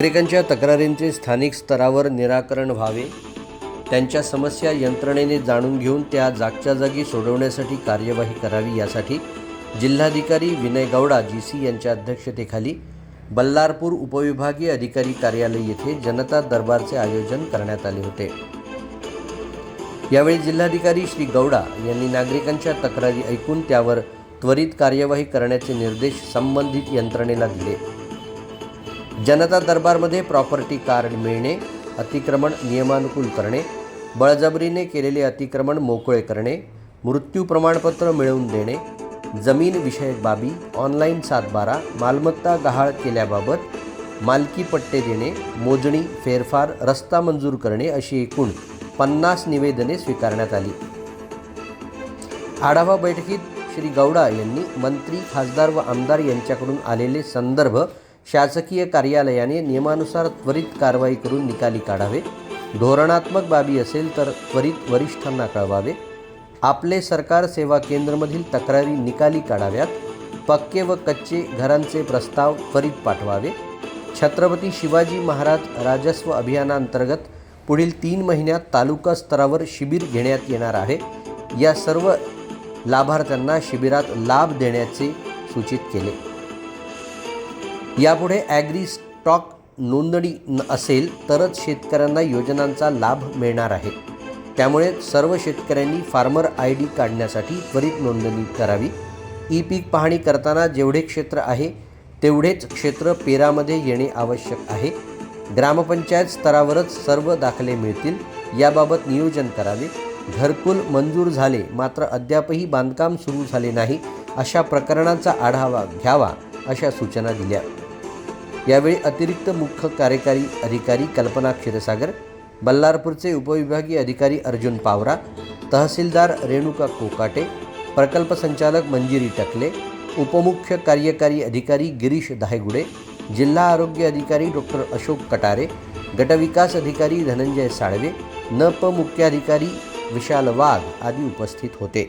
नागरिकांच्या तक्रारींचे स्थानिक स्तरावर निराकरण व्हावे, त्यांच्या समस्या यंत्रणेने जाणून घेऊन त्या जागच्या जागी सोडवण्यासाठी कार्यवाही करावी, यासाठी जिल्हाधिकारी विनय गौडा जीसी यांच्या अध्यक्षतेखाली बल्लारपूर उपविभागीय अधिकारी कार्यालय येथे जनता दरबारचे आयोजन करण्यात आले होते। यावेळी जिल्हाधिकारी श्री गौडा यांनी नागरिकांच्या तक्रारी ऐकून त्यावर त्वरित कार्यवाही करण्याचे निर्देश संबंधित यंत्रणेला दिले। जनता दरबारमध्ये प्रॉपर्टी कार्ड मिळणे, अतिक्रमण नियमानुकूल करणे, बळजबरीने केलेले अतिक्रमण मोकळे करणे, मृत्यू प्रमाणपत्र मिळवून देणे, जमीन विषयक बाबी, ऑनलाईन 7/12, मालमत्ता गहाळ केल्याबाबत मालकी पट्टे देणे, मोजणी, फेरफार, रस्ता मंजूर करणे अशी एकूण 50 निवेदने स्वीकारण्यात आली। आढावा बैठकीत श्री गौडा यांनी मंत्री, खासदार व आमदार यांच्याकडून आलेले संदर्भ शासकीय कार्यालयाने नियमानुसार त्वरित कारवाई करून निकाली काढावे, धोरणात्मक बाबी असेल तर त्वरित वरिष्ठांना कळवावे, आपले सरकार सेवा केंद्रमधील तक्रारी निकाली काढाव्यात, पक्के व कच्चे घरांचे प्रस्ताव त्वरित पाठवावे, छत्रपती शिवाजी महाराज राजस्व अभियानांतर्गत पुढील 3 महिन्यात तालुका स्तरावर शिबिर घेण्यात येणार आहे, या सर्व लाभार्थ्यांना शिबिरात लाभ देण्याचे सूचित केले। यापुढे ॲग्री स्टॉक नोंदणी असेल तरच शेतकऱ्यांना योजनांचा लाभ मिळणार आहे, त्यामुळे सर्व शेतकऱ्यांनी फार्मर ID काढण्यासाठी त्वरित नोंदणी करावी। ई-पीक पाहणी करताना जेवढे क्षेत्र आहे तेवढेच क्षेत्र पेरामध्ये येणे आवश्यक आहे। ग्रामपंचायत स्तरावरच सर्व दाखले मिळतील, याबाबत नियोजन करावे। घरकुल मंजूर झाले मात्र अद्यापही बांधकाम सुरू झाले नाही अशा प्रकरणांचा आढावा घ्यावा, अशा सूचना दिल्या। यावेळी अतिरिक्त मुख्य कार्यकारी अधिकारी कल्पना क्षीरसागर, बल्लारपूरचे उपविभागीय अधिकारी अर्जुन पावरा, तहसीलदार रेणुका कोकाटे, प्रकल्प संचालक मंजिरी टकले, उपमुख्य कार्यकारी अधिकारी गिरीश धायगुडे, जिल्हा आरोग्य अधिकारी डॉक्टर अशोक कटारे, गटविकास अधिकारी धनंजय साळवे, नप मुख्याधिकारी विशाल वाघ आदी उपस्थित होते।